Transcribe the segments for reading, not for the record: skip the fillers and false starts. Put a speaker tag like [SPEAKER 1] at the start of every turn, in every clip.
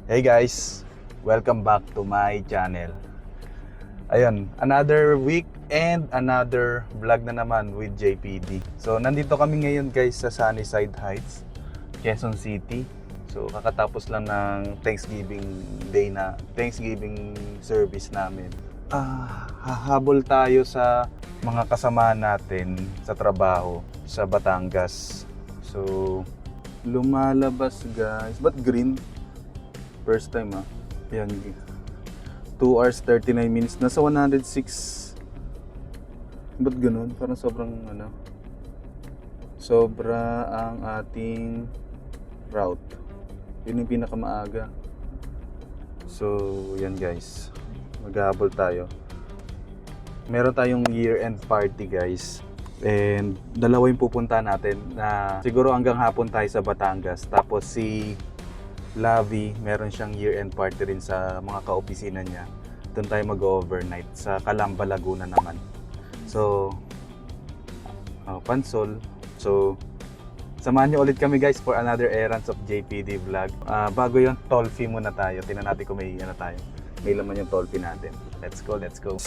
[SPEAKER 1] Hey guys, welcome back to my channel. Ayun, another week and another vlog na naman with JPD. So nandito kami ngayon guys sa Sunnyside Heights, Quezon City. So kakatapos lang ng Thanksgiving Day na Thanksgiving service namin. Hahabol tayo sa mga kasama natin sa trabaho sa Batangas. So lumalabas guys, but green. First time Yan. 2 hours 39 minutes. Nasa 106. Ba't ganun? Parang sobrang sobra ang ating route. Yun yung pinakamaaga. So, yan guys. Maghahabol tayo. Meron tayong year-end party guys. And dalawa yung pupunta natin na siguro hanggang hapon tayo sa Batangas. Tapos si Lavi, meron siyang year-end party rin sa mga kaopisina niya. Doon tayo mag-overnight sa Calamba, Laguna naman. So, Pansol. So, samahan niyo ulit kami guys for another errands of JPD vlog. Bago yun, toll fee muna tayo. Tingnan natin kung may tayo. May laman yung toll fee natin. Let's go, let's go.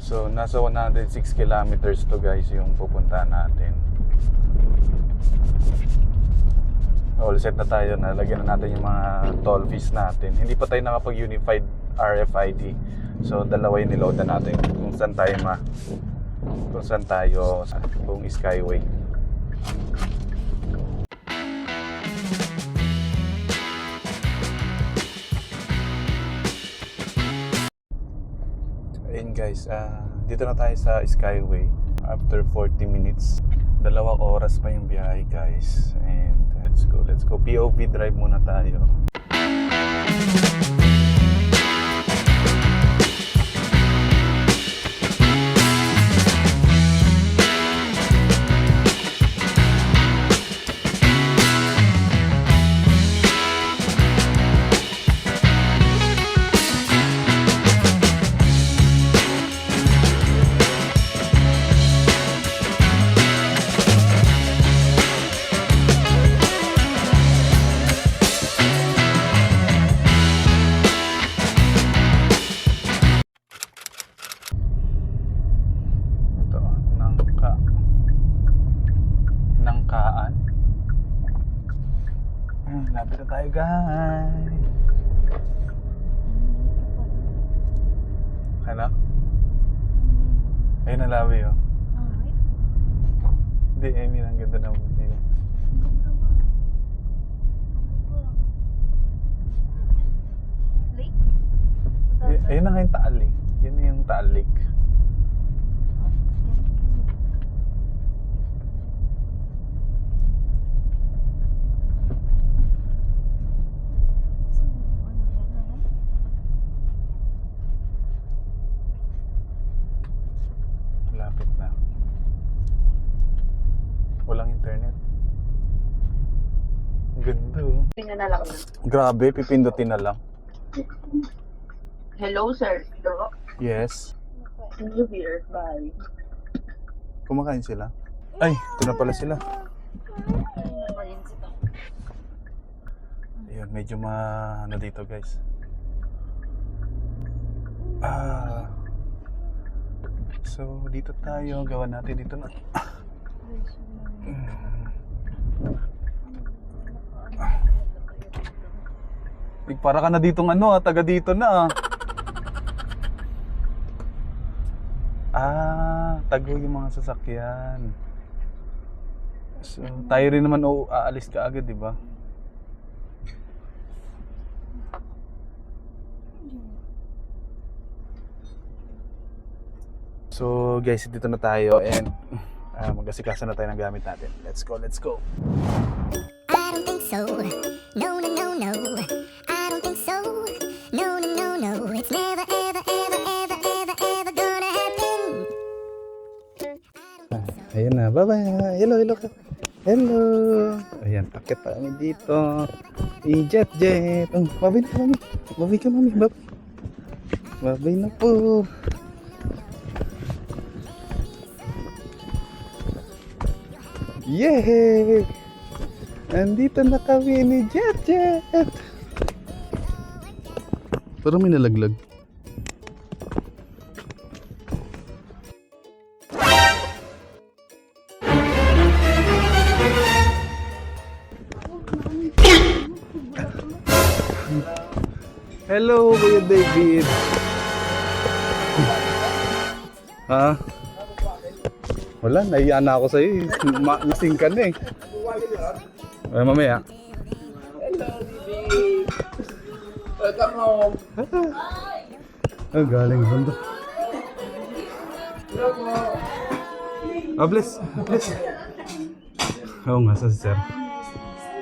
[SPEAKER 1] So, nasa 106 kilometers to guys yung pupunta natin. All set na tayo, nalagyan na natin yung mga toll fees natin. Hindi pa tayo nakapag-unified RFID. So, dalawa yung niload na natin kung saan tayo kung Skyway. Ayun guys, dito na tayo sa Skyway after 40 minutes. 2 oras pa yung biyahe guys. And let's go. POV drive muna tayo. Lapit na tayo guys. Ano? Ayun ang labi Hindi, Amy, ang ganda na buti. Ayun na nga yung Taal Yun na yung Taal Lake. Lapit na. Walang internet. Ganda
[SPEAKER 2] Tingnan na lang.
[SPEAKER 1] Grabe, pipindutin na lang.
[SPEAKER 2] Hello, sir. Hello?
[SPEAKER 1] Yes.
[SPEAKER 2] New Year. Bye.
[SPEAKER 1] Kumakain sila. Ay, ito na pala sila. Ayun, medyo dito guys. So, dito tayo. Gawa natin dito na. Para ka na ditong taga dito na tago yung mga sasakyan. So, tayo rin naman aalis ka agad, di ba? So guys, dito na tayo and mag-asikaso na tayo ng gamit natin. Let's go, let's go.
[SPEAKER 3] I don't think so. No, no, no, no. I don't think so. No, no, no, no.
[SPEAKER 1] Bye-bye. Hello, hello. Hello. Ayan, takit pa kami dito. I-jet. Oh, babay na kami. Babay ka, mami. Babay. Babay na po. Yay! Andito na kami ni Jet. Parang may nalaglag. Hello, Kuya David. Ha? Wala, nahiya na ako sa'yo eh. Lasing ka na eh. Ay, mamaya.
[SPEAKER 2] Hello, baby. Welcome home.
[SPEAKER 1] Galing banda. Bless. Oo nga, sa sir.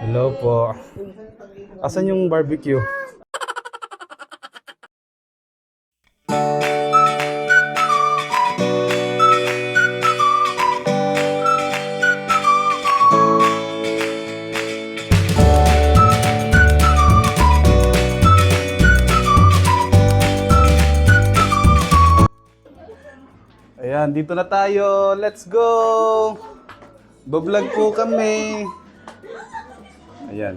[SPEAKER 1] Hello po. Asan yung barbecue? Ayan, dito na tayo. Let's go! Bablog po kami. Ayan.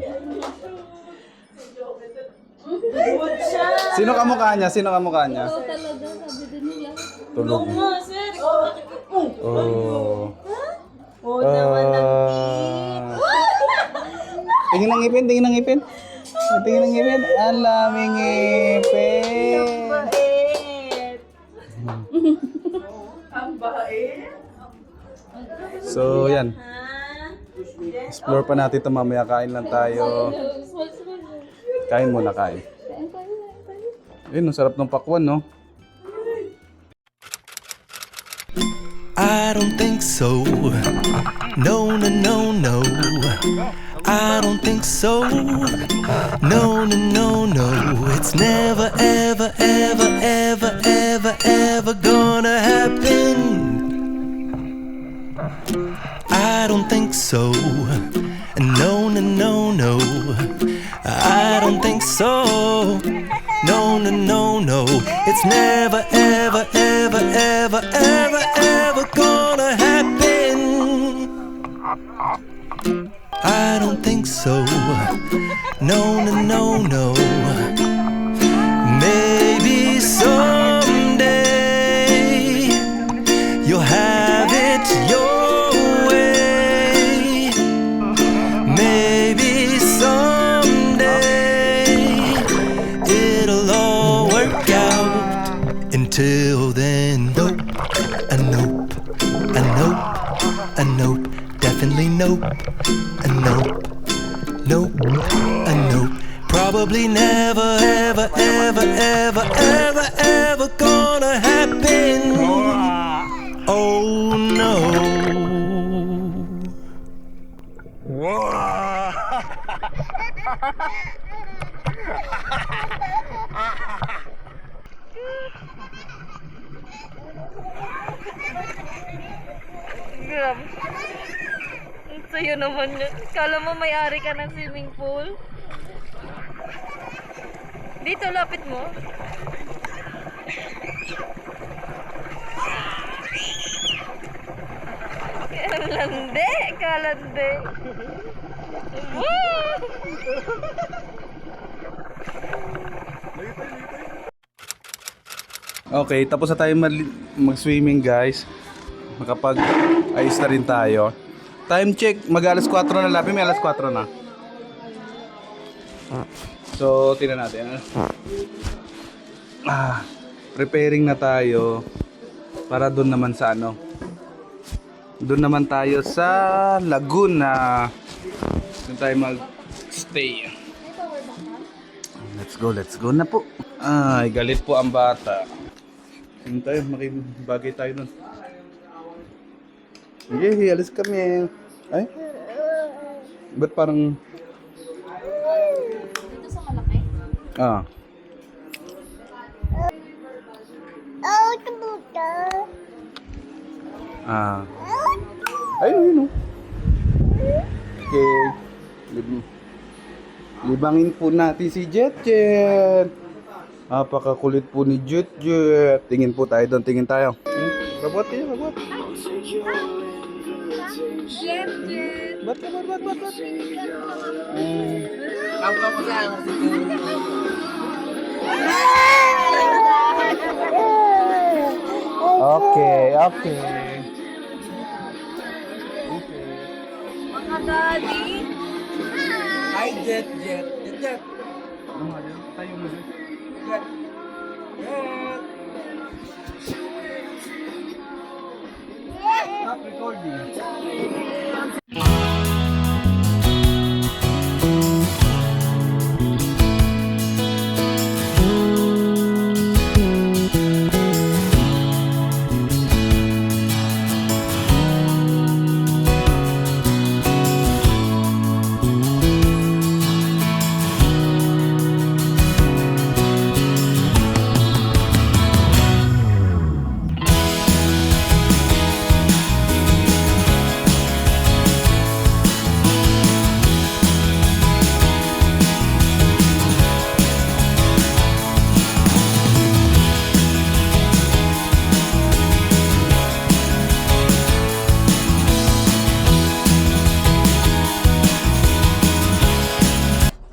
[SPEAKER 1] Sino kamukha niya?
[SPEAKER 3] Oo, talaga, sabi din nila.
[SPEAKER 1] Tulog.
[SPEAKER 3] Sir,
[SPEAKER 1] Oh.
[SPEAKER 3] oo naman ang
[SPEAKER 1] Tingin ng ngipin. Tingin ng ngipin. Ang laming ngipin.
[SPEAKER 3] bait.
[SPEAKER 2] Ang bait.
[SPEAKER 1] So, yan.
[SPEAKER 3] Ha?
[SPEAKER 1] Explore pa natin ito mamaya. Kain lang tayo. Kain muna, kain. Ayun, ang sarap ng pakwan, no?
[SPEAKER 4] I don't think so. No, no, no, no. I don't think so. No, no, no, no. It's never, ever, ever, ever, ever, ever gonna happen. I don't think so. No, no, no, no. I don't think so. No, no, no, no. It's never, ever, ever, ever, ever, ever gonna happen. I don't think so. No, no, no, no. Maybe someday you'll have it your way. Maybe someday it'll all work out. Until then, nope, a nope, a nope, a nope, definitely nope, a nope, nope, a nope. Probably never, ever, ever, ever, ever, ever gonna happen. Oh no.
[SPEAKER 3] Grabe. Ang sayo naman yun. Kala mo may-ari ka ng swimming pool? Dito, lapit mo. Kalande, kalande.
[SPEAKER 1] Okay, tapos na tayo mag-swimming, guys. Makapag-ayos na rin tayo. Time check, mag-alas 4 na labi, may alas 4 na. So, tingnan natin. Preparing na tayo para doon naman sa ano. Doon naman tayo sa Laguna. Doon tayo mag-stay. Let's go na po. Ay, galit po ang bata. Sino tayo? Makibagay tayo nun. Yay, alis kami. Ay? Ba't parang...
[SPEAKER 3] Dito sa malaki?
[SPEAKER 1] Ah. Ah. Ayun, ayun, oh. Okay. Libangin po natin si Jet Jet. Napakakulit po ni Jet Jet. Tingin po tayo doon, tingin tayo. Rabot kayo, rabot.
[SPEAKER 3] Jet, jet.
[SPEAKER 1] Bat.
[SPEAKER 2] Kamu kamu sayang
[SPEAKER 1] Okay.
[SPEAKER 3] Mga daddy.
[SPEAKER 2] Hi Jet Jet Jet.
[SPEAKER 1] Tayo mo dun.
[SPEAKER 2] Jet. Jet.
[SPEAKER 1] Stop recording.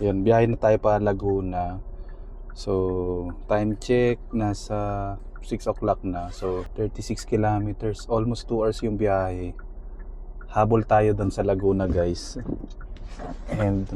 [SPEAKER 1] Yan, biyahe na tayo pa Laguna. So, time check, nasa 6 o'clock na. So, 36 kilometers. Almost 2 hours yung biyahe. Habol tayo doon sa Laguna, guys. And